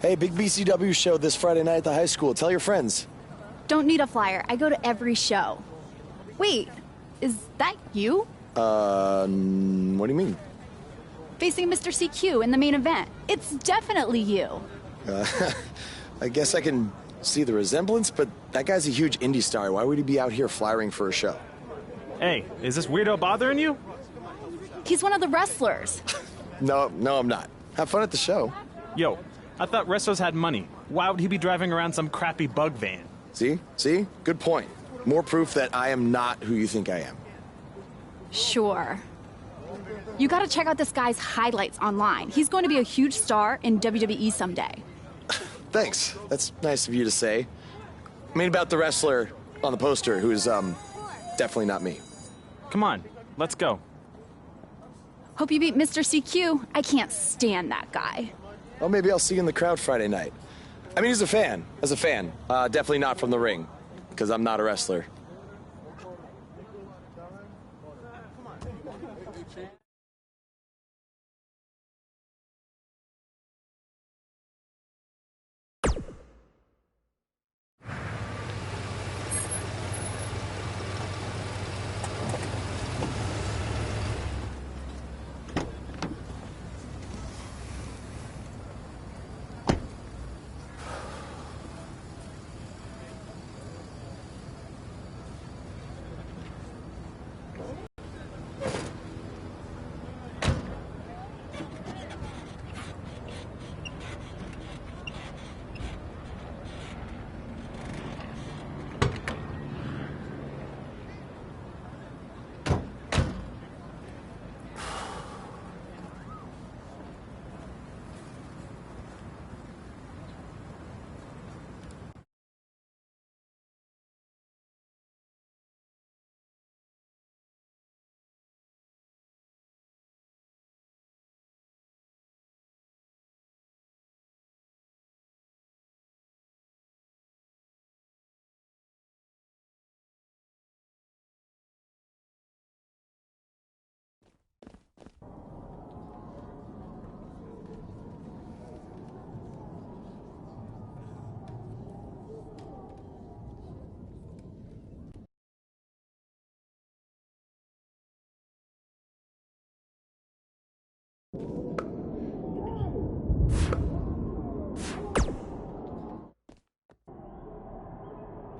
Hey, big BCW show this Friday night at the high school. Tell your friends. Don't need a flyer. I go to every show. Wait, is that you? What do you mean? Facing Mr. CQ in the main event. It's definitely you. I guess I can see the resemblance, but that guy's a huge indie star. Why would he be out here flyering for a show? Hey, is this weirdo bothering you? He's one of the wrestlers. No, I'm not. Have fun at the show. Yo, I thought wrestlers had money. Why would he be driving around some crappy bug van? See? Good point. More proof that I am not who you think I am. Sure. You gotta check out this guy's highlights online. He's going to be a huge star in WWE someday. Thanks. That's nice of you to say. I mean about the wrestler on the poster who's, definitely not me. Come on, let's go. Hope you beat Mr. CQ. I can't stand that guy. Well, maybe I'll see you in the crowd Friday night. I mean, as a fan. Definitely not from the ring, because I'm not a wrestler.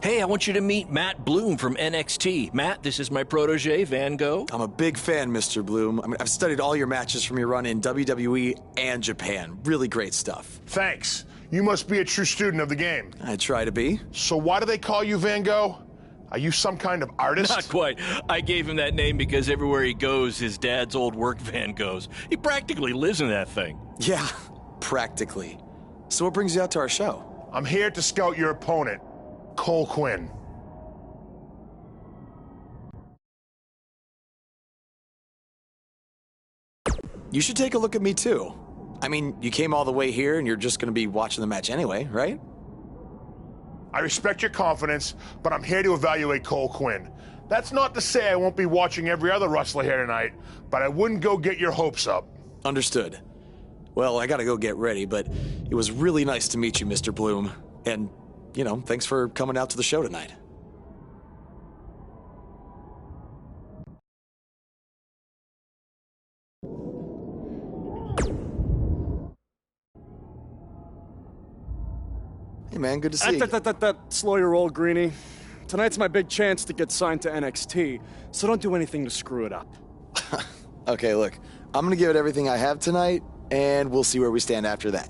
Hey, I want you to meet Matt Bloom from NXT. Matt, this is my protege, Van Gogh. I'm a big fan, Mr. Bloom. I mean, I've studied all your matches from your run in WWE and Japan. Really great stuff. Thanks. You must be a true student of the game. I try to be. So why do they call you Van Gogh? Are you some kind of artist? Not quite. I gave him that name because everywhere he goes, his dad's old work van goes. He practically lives in that thing. Yeah, practically. So what brings you out to our show? I'm here to scout your opponent, Cole Quinn. You should take a look at me, too. I mean, you came all the way here and you're just going to be watching the match anyway, right? I respect your confidence, but I'm here to evaluate Cole Quinn. That's not to say I won't be watching every other wrestler here tonight, but I wouldn't go get your hopes up. Understood. Well, I gotta go get ready, but it was really nice to meet you, Mr. Bloom. And, you know, thanks for coming out to the show tonight. Hey, man, good to see you. Slow your roll, Greenie. Tonight's my big chance to get signed to NXT, so don't do anything to screw it up. Okay, look, I'm gonna give it everything I have tonight, and we'll see where we stand after that.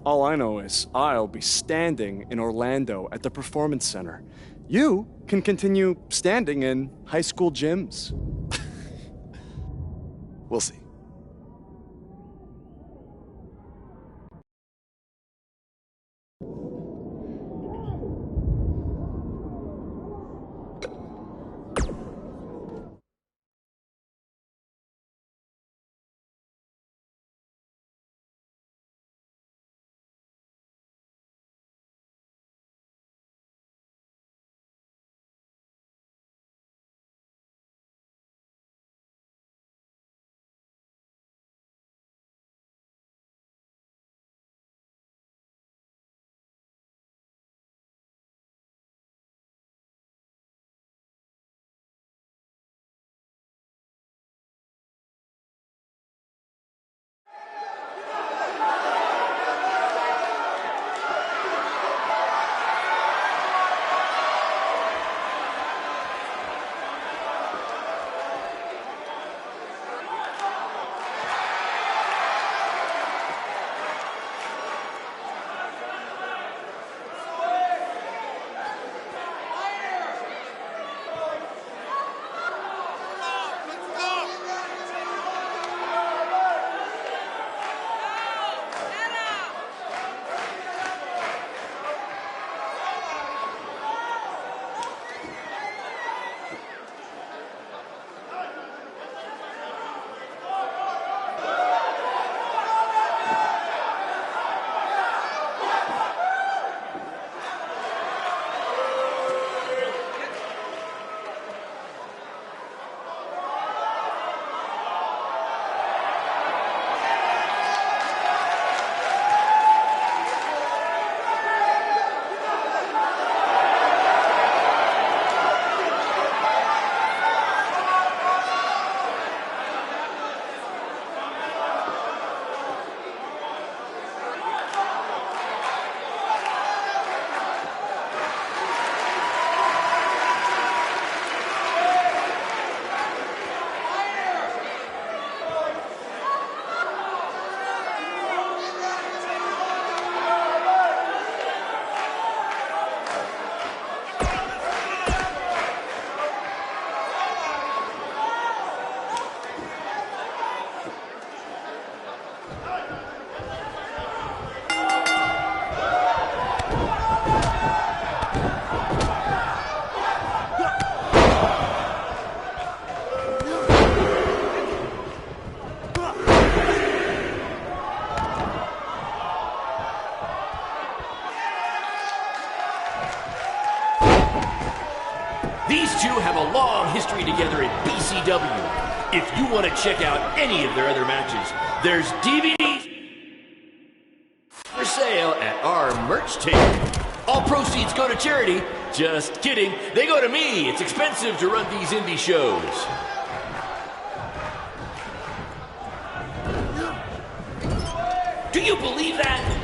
All I know is I'll be standing in Orlando at the Performance Center. You can continue standing in high school gyms. We'll see. BCW. If you want to check out any of their other matches, there's DVDs for sale at our merch table. All proceeds go to charity. Just kidding. They go to me. It's expensive to run these indie shows. Do you believe that?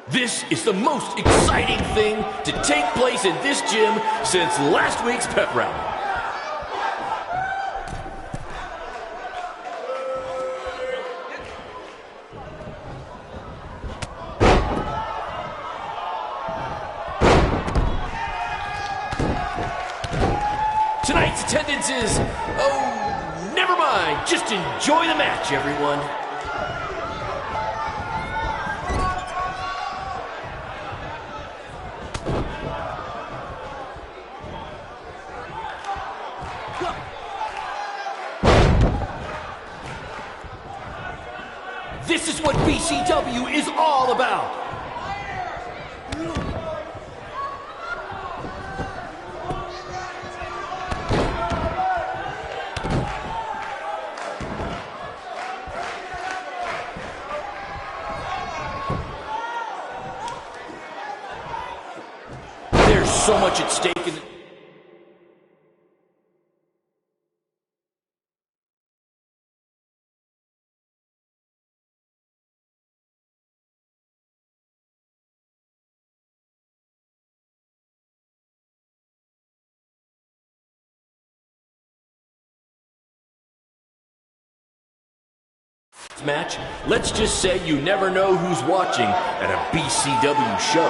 This is the most exciting thing to take place in this gym since last week's pep rally. Tonight's attendance is, oh, never mind. Just enjoy the match, everyone. This is what BCW is all about. There's so much at stake in match. Let's just say you never know who's watching at a BCW show.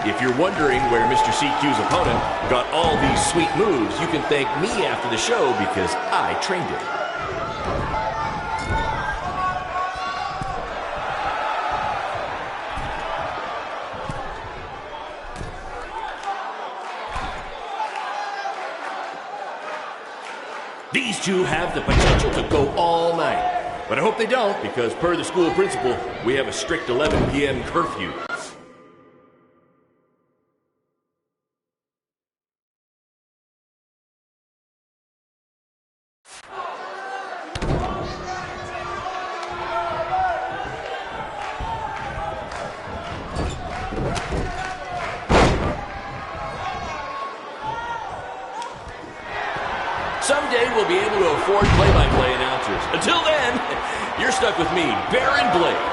If you're wondering where Mr. CQ's opponent got all these sweet moves, you can thank me after the show because I trained it. These two have the potential to go all night. But I hope they don't, because per the school principal, we have a strict 11 p.m. curfew. Someday we'll be able to afford play-by-play announcers. Until then, you're stuck with me, Baron Blade.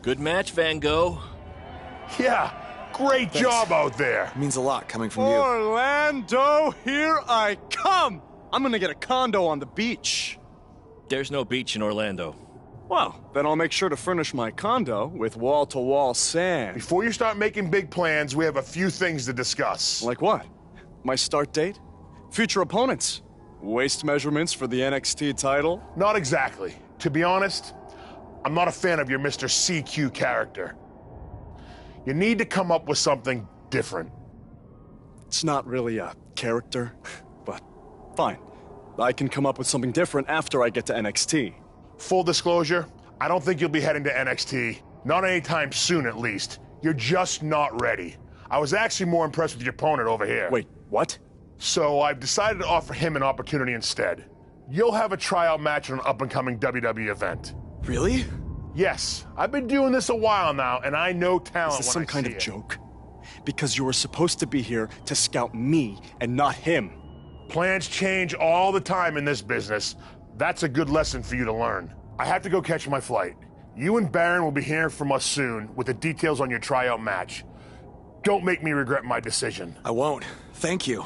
Good match, Van Gogh. Yeah, great job out there. It means a lot coming from you. Orlando, here I come! I'm gonna get a condo on the beach. There's no beach in Orlando. Well, then I'll make sure to furnish my condo with wall-to-wall sand. Before you start making big plans, we have a few things to discuss. Like what? My start date? Future opponents? Waist measurements for the NXT title? Not exactly. To be honest, I'm not a fan of your Mr. CQ character. You need to come up with something different. It's not really a character, but fine. I can come up with something different after I get to NXT. Full disclosure, I don't think you'll be heading to NXT. Not anytime soon, at least. You're just not ready. I was actually more impressed with your opponent over here. Wait, what? So I've decided to offer him an opportunity instead. You'll have a tryout match on an up-and-coming WWE event. Really? Yes, I've been doing this a while now, and I know talent Is this when some kind I of see it. joke? Because you were supposed to be here to scout me and not him. Plans change all the time in this business. That's a good lesson for you to learn. I have to go catch my flight. You and Baron will be hearing from us soon with the details on your tryout match. Don't make me regret my decision. I won't. Thank you.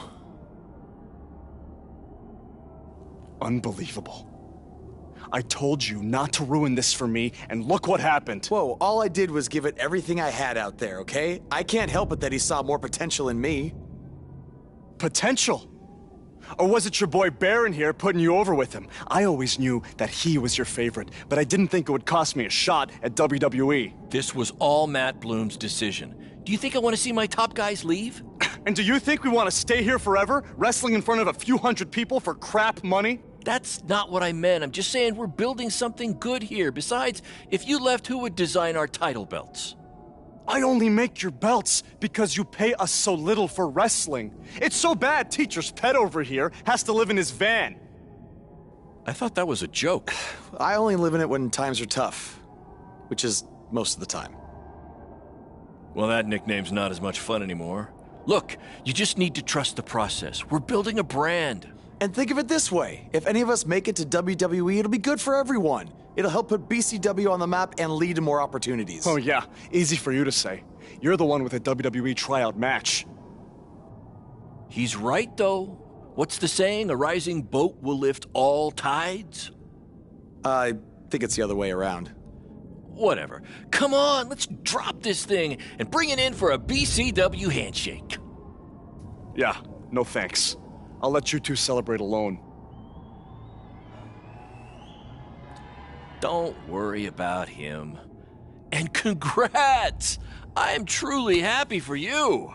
Unbelievable. I told you not to ruin this for me, and look what happened. Whoa, all I did was give it everything I had out there, okay? I can't help it that he saw more potential in me. Potential? Or was it your boy Baron here putting you over with him? I always knew that he was your favorite, but I didn't think it would cost me a shot at WWE. This was all Matt Bloom's decision. Do you think I want to see my top guys leave? And do you think we want to stay here forever, wrestling in front of a few hundred people for crap money? That's not what I meant. I'm just saying we're building something good here. Besides, if you left, who would design our title belts? I only make your belts because you pay us so little for wrestling. It's so bad Teacher's pet over here has to live in his van. I thought that was a joke. I only live in it when times are tough, which is most of the time. Well, that nickname's not as much fun anymore. Look, you just need to trust the process. We're building a brand. And think of it this way. If any of us make it to WWE, it'll be good for everyone. It'll help put BCW on the map and lead to more opportunities. Oh yeah, easy for you to say. You're the one with a WWE tryout match. He's right, though. What's the saying? A rising boat will lift all tides? I think it's the other way around. Whatever. Come on, let's drop this thing and bring it in for a BCW handshake. Yeah, no thanks. I'll let you two celebrate alone. Don't worry about him. And congrats! I am truly happy for you.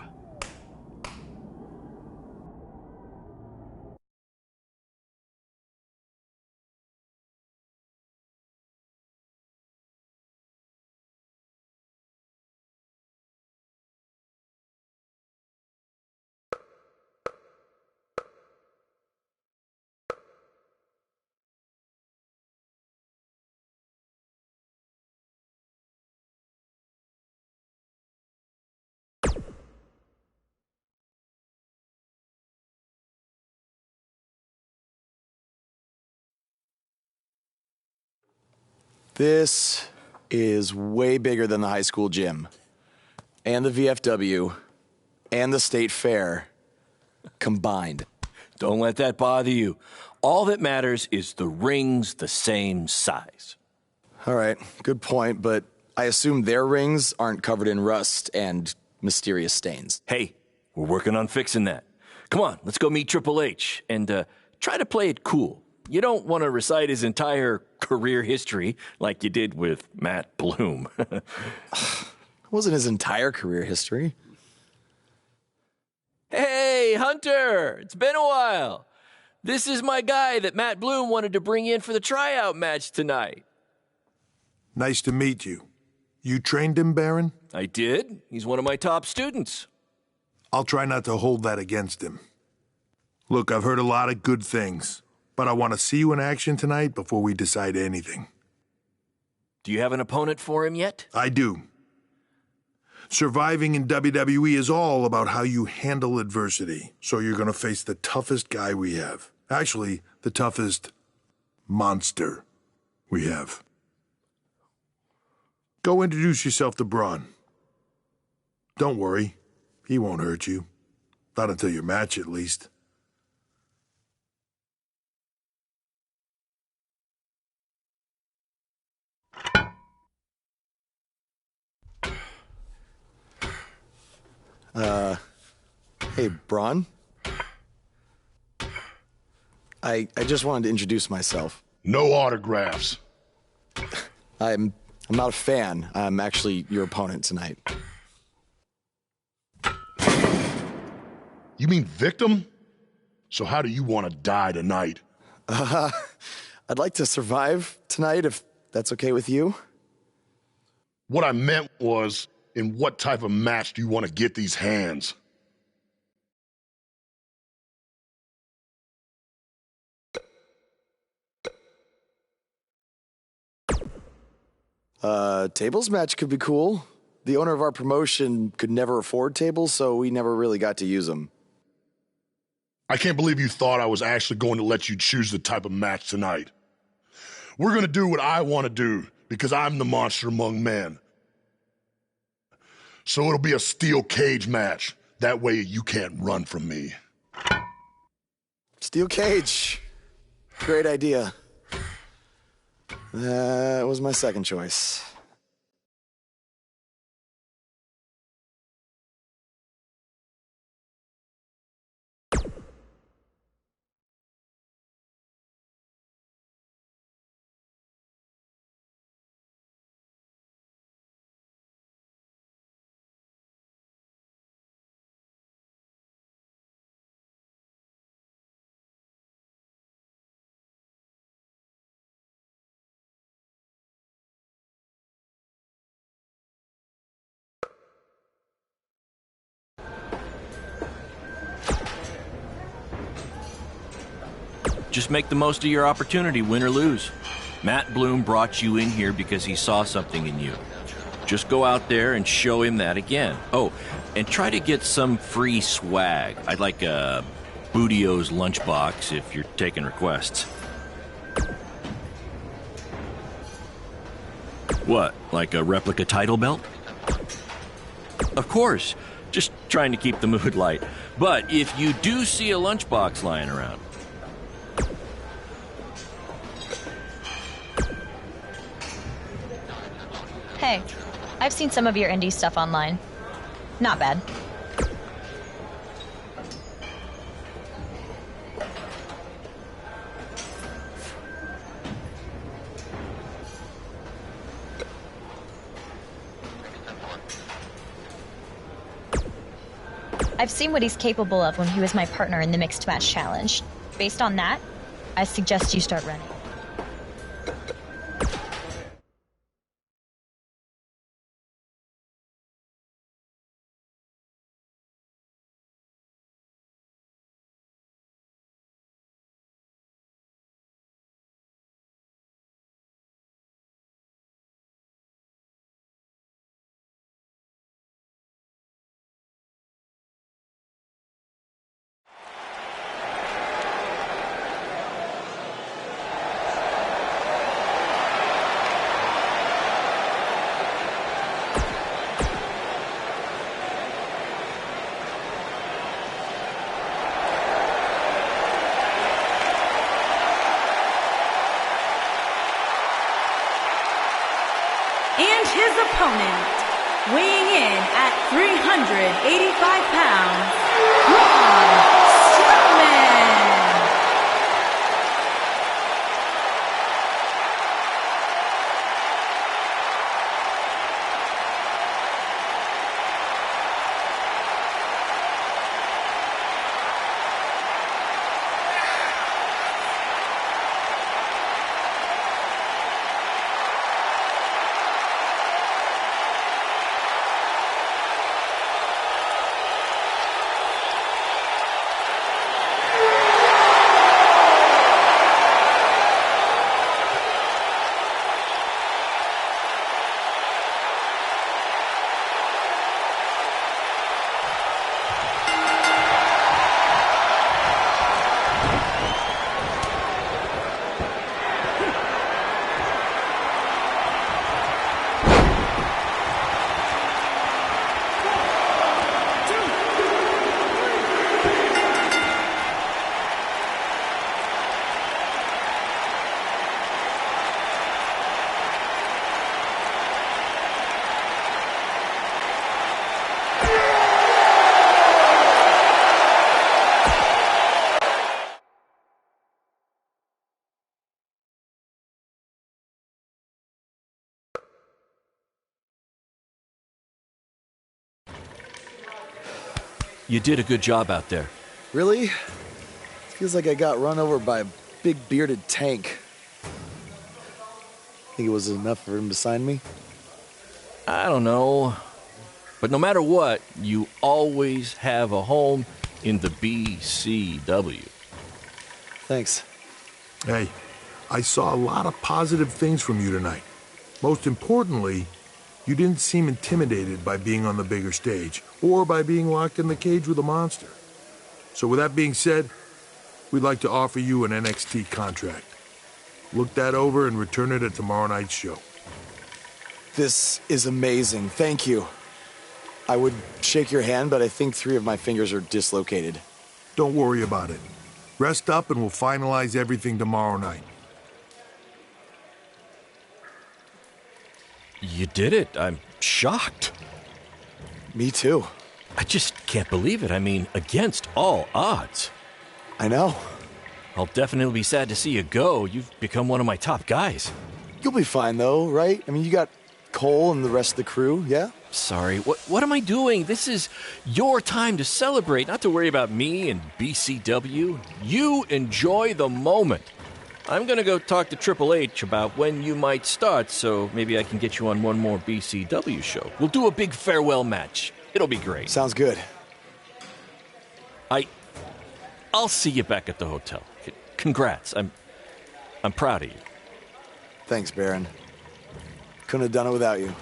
This is way bigger than the high school gym, and the VFW, and the state fair combined. Don't let that bother you. All that matters is the ring's the same size. All right, good point, but I assume their rings aren't covered in rust and mysterious stains. Hey, we're working on fixing that. Come on, let's go meet Triple H and try to play it cool. You don't want to recite his entire career history like you did with Matt Bloom. It wasn't his entire career history. Hey, Hunter! It's been a while. This is my guy that Matt Bloom wanted to bring in for the tryout match tonight. Nice to meet you. You trained him, Baron? I did. He's one of my top students. I'll try not to hold that against him. Look, I've heard a lot of good things, but I want to see you in action tonight before we decide anything. Do you have an opponent for him yet? I do. Surviving in WWE is all about how you handle adversity, so you're going to face the toughest guy we have. Actually, the toughest monster we have. Go introduce yourself to Braun. Don't worry. He won't hurt you. Not until your match, at least. Hey, Braun? I just wanted to introduce myself. No autographs. I'm not a fan. I'm actually your opponent tonight. You mean victim? So how do you want to die tonight? I'd like to survive tonight if that's okay with you. What I meant was, in what type of match do you want to get these hands? Tables match could be cool. The owner of our promotion could never afford tables, so we never really got to use them. I can't believe you thought I was actually going to let you choose the type of match tonight. We're going to do what I want to do, because I'm the monster among men. So it'll be a steel cage match. That way you can't run from me. Steel cage. Great idea. That was my second choice. Just make the most of your opportunity, win or lose. Matt Bloom brought you in here because he saw something in you. Just go out there and show him that again. Oh, and try to get some free swag. I'd like a Bootio's lunchbox if you're taking requests. What, like a replica title belt? Of course, just trying to keep the mood light. But if you do see a lunchbox lying around, Hey, I've seen some of your indie stuff online. Not bad. I've seen what he's capable of when he was my partner in the Mixed Match Challenge. Based on that, I suggest you start running. And his opponent, weighing in at 385 pounds, Braun Strowman. You did a good job out there. Really? Feels like I got run over by a big bearded tank. Think it was enough for him to sign me? I don't know. But no matter what, you always have a home in the BCW. Thanks. Hey, I saw a lot of positive things from you tonight. Most importantly, you didn't seem intimidated by being on the bigger stage or by being locked in the cage with a monster. So with that being said, we'd like to offer you an NXT contract. Look that over and return it at tomorrow night's show. This is amazing. Thank you. I would shake your hand, but I think 3 of my fingers are dislocated. Don't worry about it. Rest up and we'll finalize everything tomorrow night. You did it. I'm shocked. Me too. I just can't believe it. I mean, against all odds. I know. I'll definitely be sad to see you go. You've become one of my top guys. You'll be fine, though, right? I mean, you got Cole and the rest of the crew, yeah? Sorry, what am I doing? This is your time to celebrate, not to worry about me and BCW. You enjoy the moment. I'm gonna go talk to Triple H about when you might start, so maybe I can get you on one more BCW show. We'll do a big farewell match. It'll be great. Sounds good. I'll see you back at the hotel. Congrats. I'm proud of you. Thanks, Baron. Couldn't have done it without you.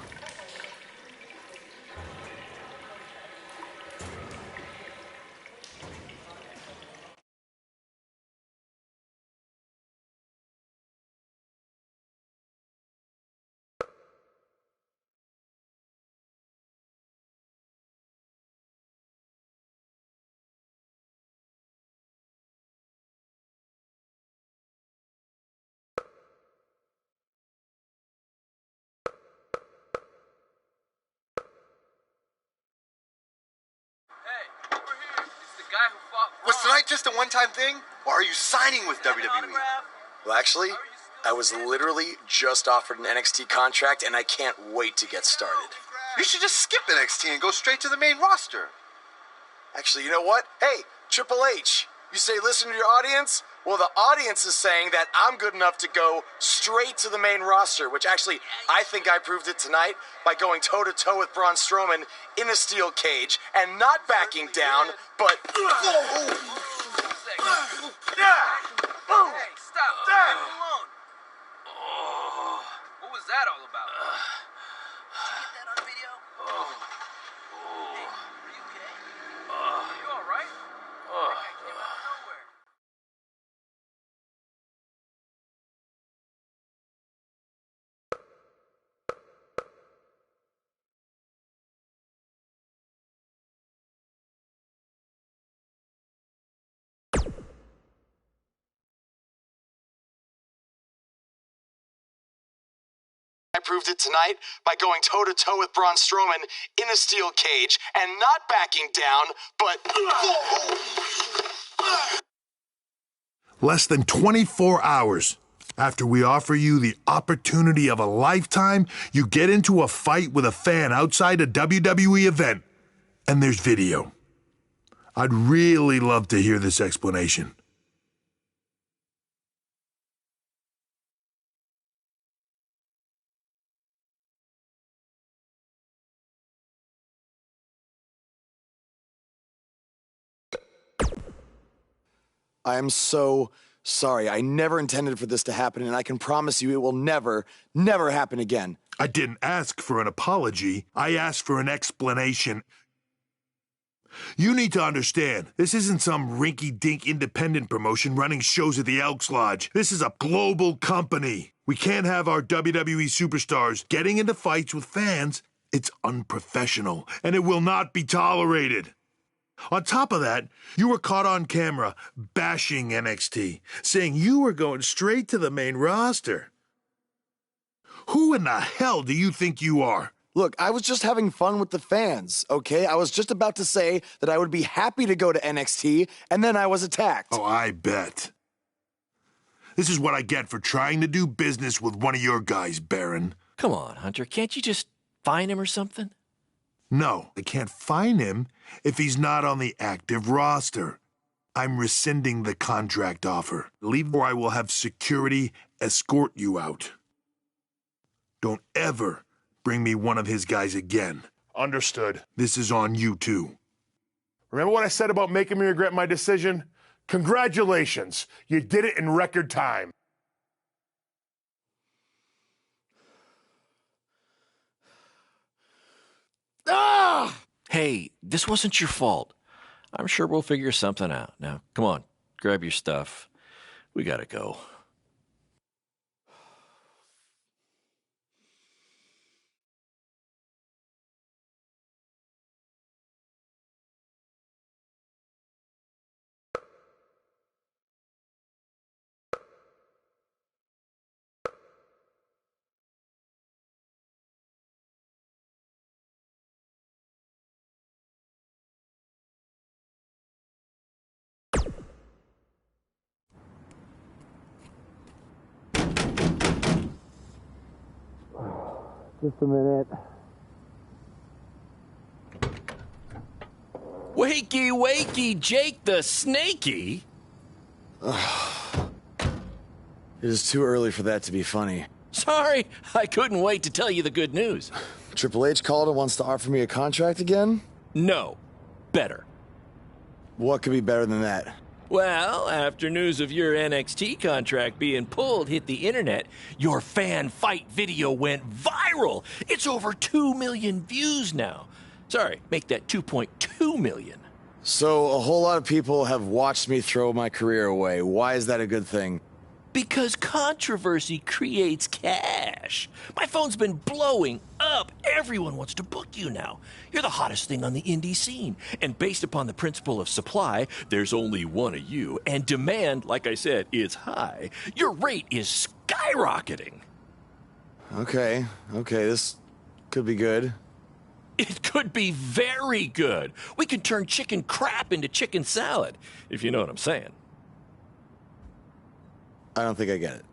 Was tonight just a one-time thing, or are you signing with WWE? Well, actually, I was literally just offered an NXT contract, and I can't wait to get started. You should just skip NXT and go straight to the main roster. Actually, you know what? Hey, Triple H, you say listen to your audience? Well, the audience is saying that I'm good enough to go straight to the main roster, which actually, I think I proved it tonight by going toe-to-toe with Braun Strowman in a steel cage and not backing down, but... Hey, stop. Leave him alone. What was that all about? Did you get that on video? Hey, are you okay? Are you all right? I came out of nowhere. I proved it tonight by going toe-to-toe with Braun Strowman in a steel cage and not backing down, but... Less than 24 hours after we offer you the opportunity of a lifetime, you get into a fight with a fan outside a WWE event, and there's video. I'd really love to hear this explanation. I am so sorry. I never intended for this to happen, and I can promise you it will never, never happen again. I didn't ask for an apology. I asked for an explanation. You need to understand, this isn't some rinky-dink independent promotion running shows at the Elks Lodge. This is a global company. We can't have our WWE superstars getting into fights with fans. It's unprofessional, and it will not be tolerated. On top of that, you were caught on camera bashing NXT, saying you were going straight to the main roster. Who in the hell do you think you are? Look, I was just having fun with the fans, okay? I was just about to say that I would be happy to go to NXT, and then I was attacked. Oh, I bet. This is what I get for trying to do business with one of your guys, Baron. Come on, Hunter. Can't you just fine him or something? No, I can't fine him if he's not on the active roster. I'm rescinding the contract offer. Leave or I will have security escort you out. Don't ever bring me one of his guys again. Understood. This is on you too. Remember what I said about making me regret my decision? Congratulations. You did it in record time. Ah! Hey, this wasn't your fault. I'm sure we'll figure something out. Now, come on, grab your stuff. We gotta go. Just a minute. Wakey, wakey, Jake the Snakey! It is too early for that to be funny. Sorry, I couldn't wait to tell you the good news. Triple H called and wants to offer me a contract again? No. Better. What could be better than that? Well, after news of your NXT contract being pulled hit the internet, your fan fight video went viral. It's over 2 million views now. Sorry, make that 2.2 million. So a whole lot of people have watched me throw my career away. Why is that a good thing? Because controversy creates cash. My phone's been blowing up. Everyone wants to book you now. You're the hottest thing on the indie scene. And based upon the principle of supply, there's only one of you. And demand, like I said, is high. Your rate is skyrocketing. Okay, this could be good. It could be very good. We can turn chicken crap into chicken salad, if you know what I'm saying. I don't think I get it.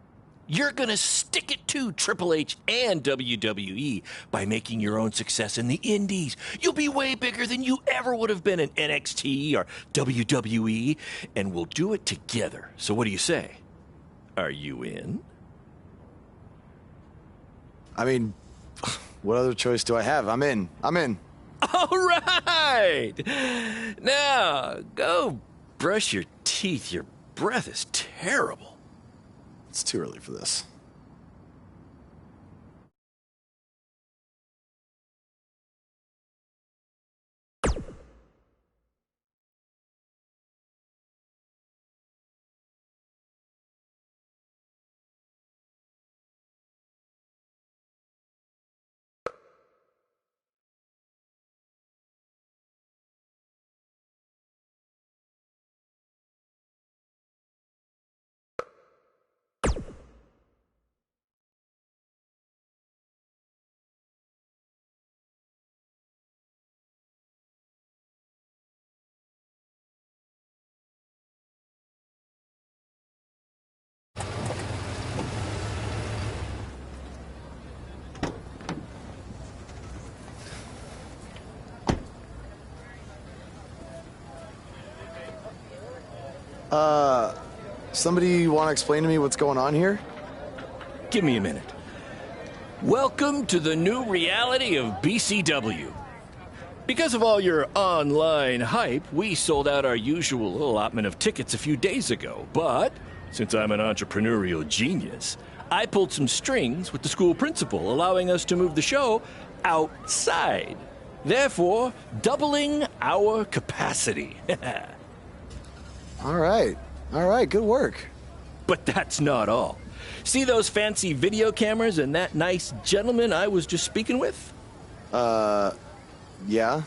You're gonna stick it to Triple H and WWE by making your own success in the indies. You'll be way bigger than you ever would have been in NXT or WWE, and we'll do it together. So what do you say? Are you in? I mean, what other choice do I have? I'm in. All right! Now, go brush your teeth. Your breath is terrible. It's too early for this. Somebody want to explain to me what's going on here? Give me a minute. Welcome to the new reality of BCW. Because of all your online hype, we sold out our usual allotment of tickets a few days ago. But since I'm an entrepreneurial genius, I pulled some strings with the school principal, allowing us to move the show outside, therefore doubling our capacity. All right, good work. But that's not all. See those fancy video cameras and that nice gentleman I was just speaking with? Yeah?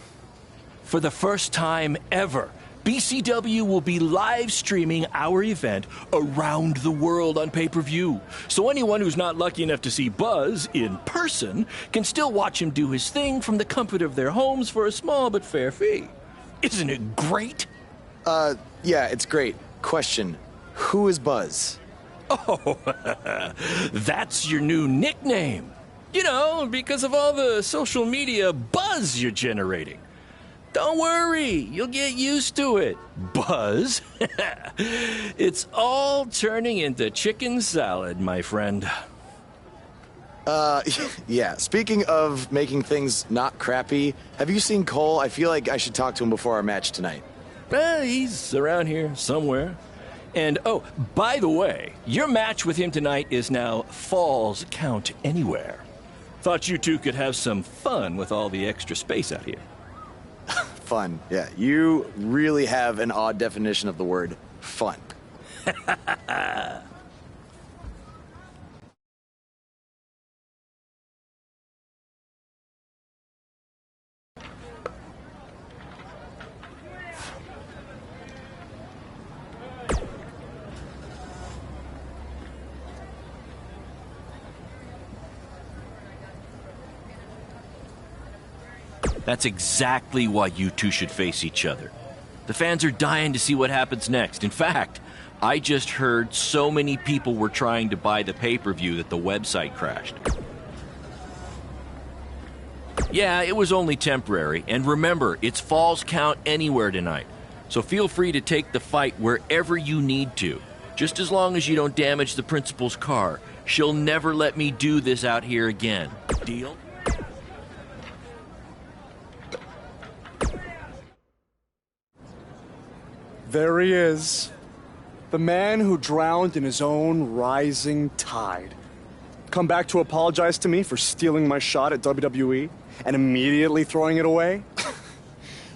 For the first time ever, BCW will be live streaming our event around the world on pay-per-view. So anyone who's not lucky enough to see Buzz in person can still watch him do his thing from the comfort of their homes for a small but fair fee. Isn't it great? Yeah, it's great. Question, who is Buzz? Oh, that's your new nickname. You know, because of all the social media buzz you're generating. Don't worry, you'll get used to it. Buzz? It's all turning into chicken salad, my friend. Yeah, speaking of making things not crappy, have you seen Cole? I feel like I should talk to him before our match tonight. He's around here somewhere. And, oh, by the way, your match with him tonight is now Falls Count Anywhere. Thought you two could have some fun with all the extra space out here. Fun, yeah. You really have an odd definition of the word fun. That's exactly why you two should face each other. The fans are dying to see what happens next. In fact, I just heard so many people were trying to buy the pay-per-view that the website crashed. Yeah, it was only temporary. And remember, it's Falls Count Anywhere tonight. So feel free to take the fight wherever you need to. Just as long as you don't damage the principal's car. She'll never let me do this out here again. Deal? There he is. The man who drowned in his own rising tide. Come back to apologize to me for stealing my shot at WWE and immediately throwing it away?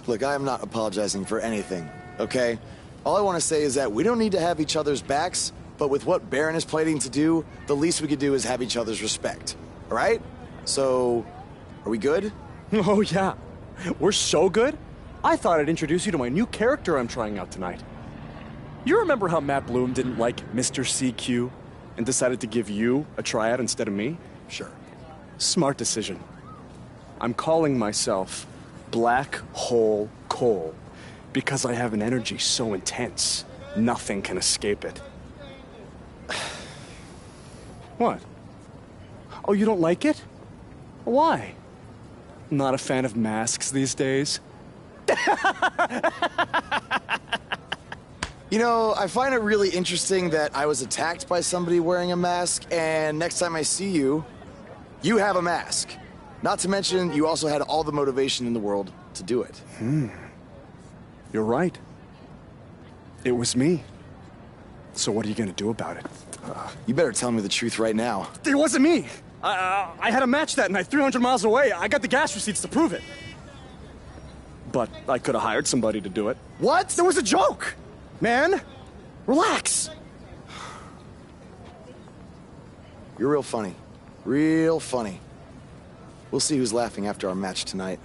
Look, I am not apologizing for anything, okay? All I want to say is that we don't need to have each other's backs, but with what Baron is planning to do, the least we could do is have each other's respect. All right? So, are we good? Oh, yeah. We're so good? I thought I'd introduce you to my new character I'm trying out tonight. You remember how Matt Bloom didn't like Mr. CQ and decided to give you a tryout instead of me? Sure. Smart decision. I'm calling myself Black Hole Cole because I have an energy so intense, nothing can escape it. What? Oh, you don't like it? Why? Not a fan of masks these days? You know, I find it really interesting that I was attacked by somebody wearing a mask, and next time I see you, you have a mask. Not to mention, you also had all the motivation in the world to do it. You're right. It was me. So what are you gonna do about it? You better tell me the truth right now. It wasn't me! I had a match that night, 300 miles away. I got the gas receipts to prove it. But I could have hired somebody to do it. What? That was a joke! Man, relax. You're real funny. Real funny. We'll see who's laughing after our match tonight.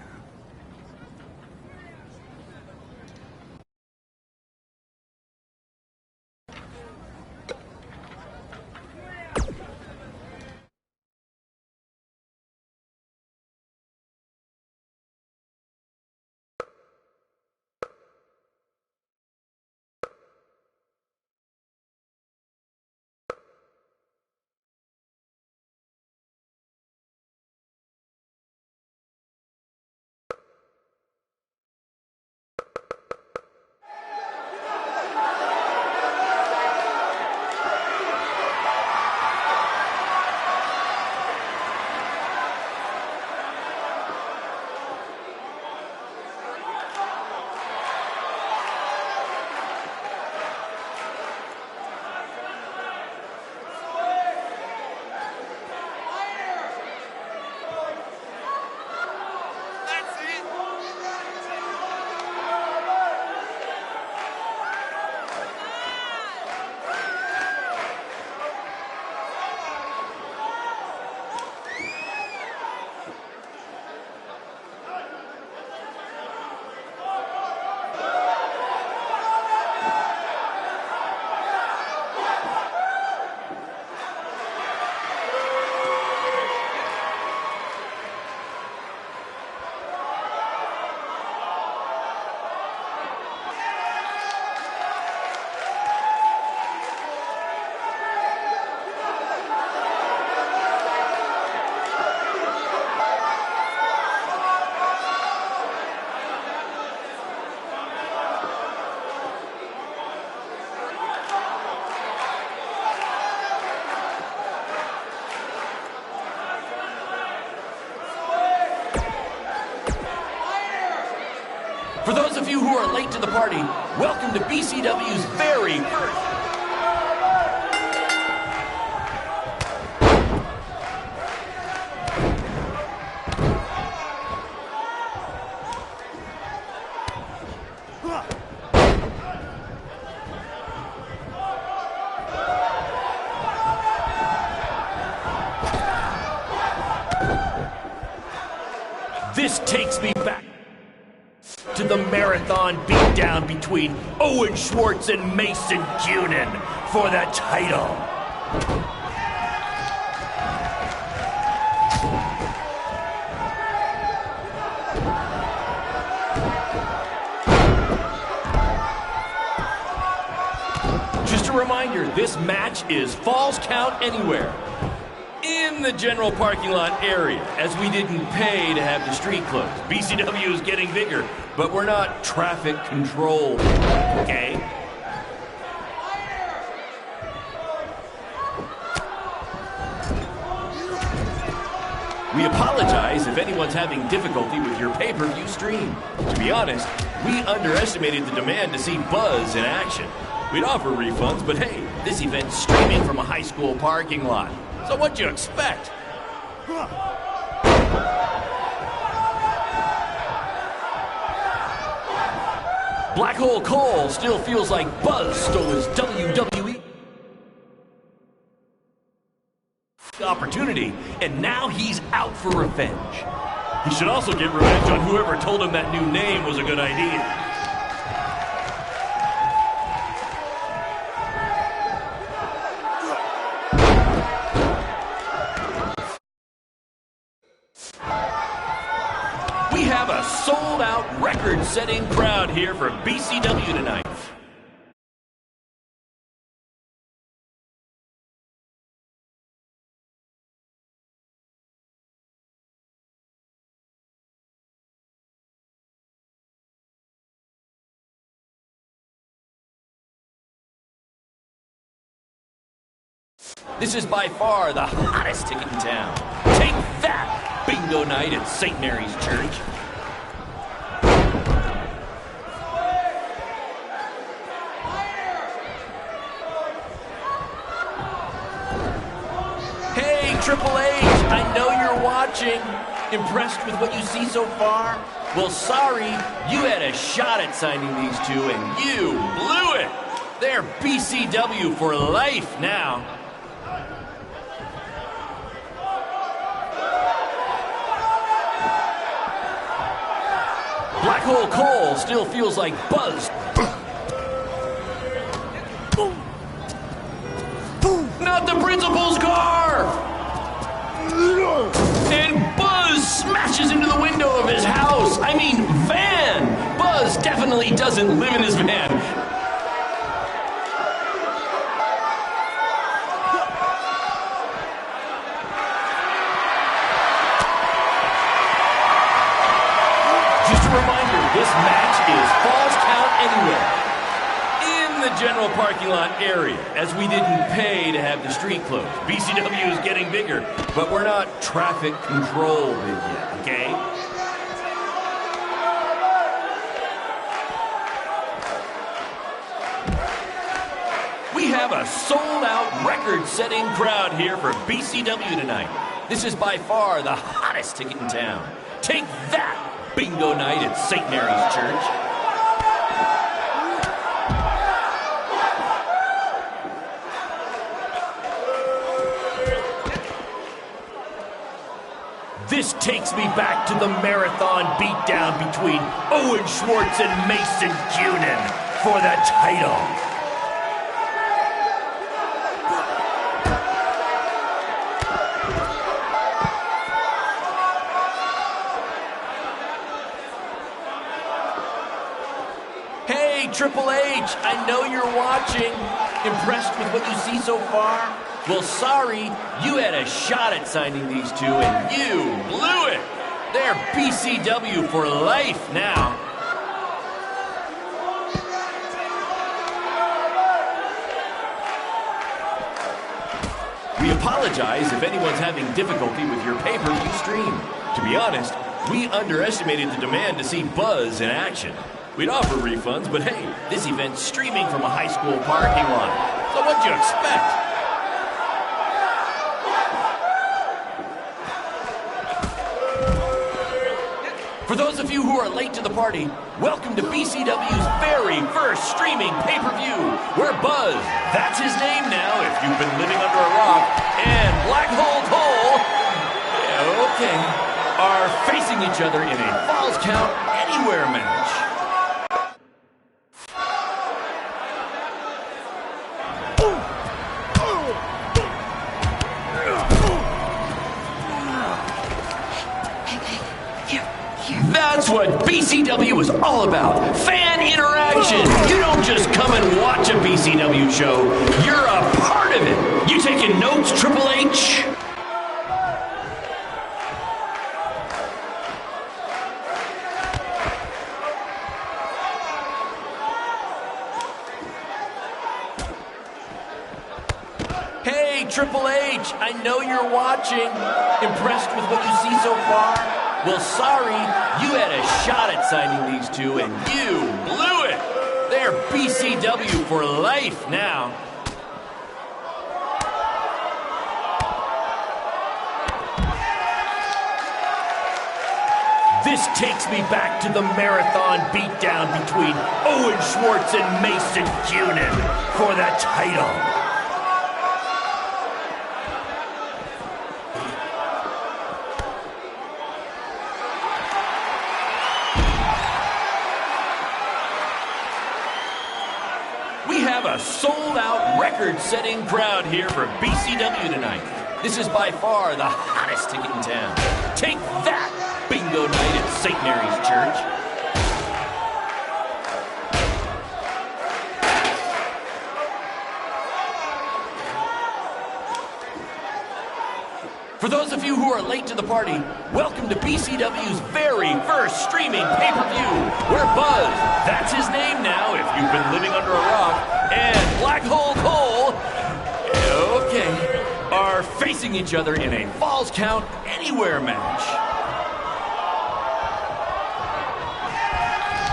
For those of you who are late to the party, welcome to BCW's very first... This takes me back to the marathon beatdown between Owen Schwartz and Mason Cunin for the title. Just a reminder, this match is Falls Count Anywhere. In the general parking lot area, as we didn't pay to have the street closed. BCW is getting bigger, but we're not traffic controlled, okay? We apologize if anyone's having difficulty with your pay-per-view stream. To be honest, we underestimated the demand to see Buzz in action. We'd offer refunds, but hey, this event's streaming from a high school parking lot. So what'd you expect? Black Hole Cole still feels like Buzz stole his WWE opportunity, and now he's out for revenge. He should also get revenge on whoever told him that new name was a good idea. We have a sold-out, record-setting crowd here for BCW tonight. This is by far the hottest ticket in town. Take that, bingo night at St. Mary's Church. Hey, Triple H, I know you're watching. Impressed with what you see so far? Well, sorry, you had a shot at signing these two and you blew it. They're BCW for life now. Black Hole Cole still feels like Buzz. Not the principal's car! And Buzz smashes into the window of his house. I mean, van! Buzz definitely doesn't live in his van. This match is Falls Count Anywhere. In the general parking lot area, as we didn't pay to have the street closed. BCW is getting bigger, but we're not traffic controlled yet, okay? We have a sold-out, record-setting crowd here for BCW tonight. This is by far the hottest ticket in town. Take that! Bingo night at St. Mary's Church. This takes me back to the marathon beatdown between Owen Schwartz and Mason Cunin for the title. Triple H, I know you're watching. Impressed with what you see so far? Well, sorry, you had a shot at signing these two and you blew it. They're BCW for life now. We apologize if anyone's having difficulty with your pay-per-view stream. To be honest, we underestimated the demand to see Buzz in action. we'd offer refunds, but hey, this event's streaming from a high school parking lot. So what'd you expect? For those of you who are late to the party, welcome to BCW's very first streaming pay-per-view, where Buzz, that's his name now if you've been living under a rock, and Black Hole Cole, okay, are facing each other in a Falls Count Anywhere match. That's what BCW is all about. Fan interaction. You don't just come and watch a BCW show. You're a part of it. You taking notes, Triple H? Hey, Triple H, I know you're watching. Impressed with what you see so far? Well, sorry, you had a shot at signing these two, and you blew it. They're BCW for life now. This takes me back to the marathon beatdown between Owen Schwartz and Mason Cunin for the title. A sold-out, record-setting crowd here for BCW tonight. This is by far the hottest ticket in town. Take that, bingo night at St. Mary's Church. For those of you who are late to the party, welcome to BCW's very first streaming pay-per-view, where Buzz, that's his name now if you've been living under a rock, and Black Hole Cole, okay, are facing each other in a Falls Count Anywhere match.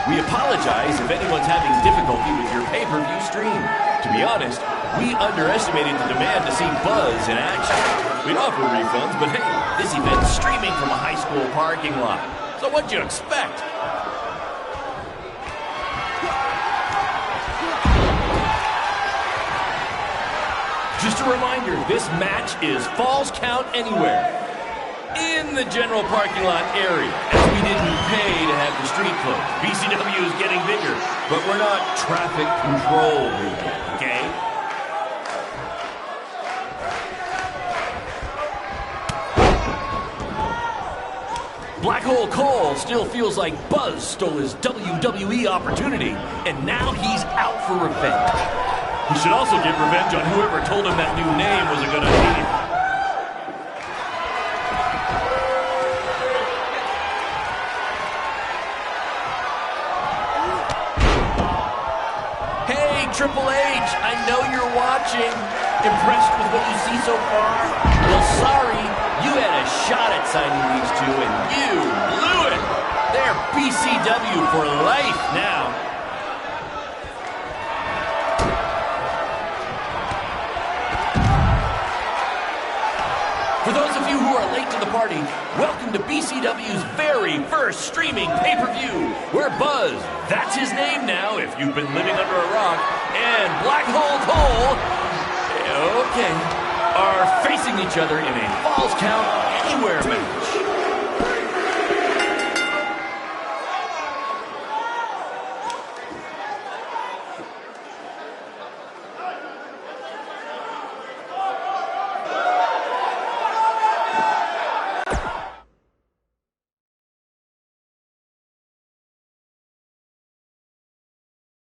We apologize if anyone's having difficulty with your pay-per-view stream. To be honest, we underestimated the demand to see Buzz in action. We'd offer refunds, but hey, this event's streaming from a high school parking lot. So what'd you expect? Just a reminder, this match is Falls Count Anywhere in the general parking lot area, as we didn't pay to have the street closed. BCW is getting bigger, but we're not traffic control people, okay? Black Hole Cole still feels like Buzz stole his WWE opportunity, and now he's out for revenge. He should also get revenge on whoever told him that new name was a good idea. Hey, Triple H, I know you're watching. Impressed with what you see so far? Well, sorry, you had a shot at signing these two, and you blew it. They're BCW for life now. For those of you who are late to the party, welcome to BCW's very first streaming pay-per-view, where Buzz, that's his name now if you've been living under a rock, and Black Hole Cole, okay, are facing each other in a Falls Count Anywhere match.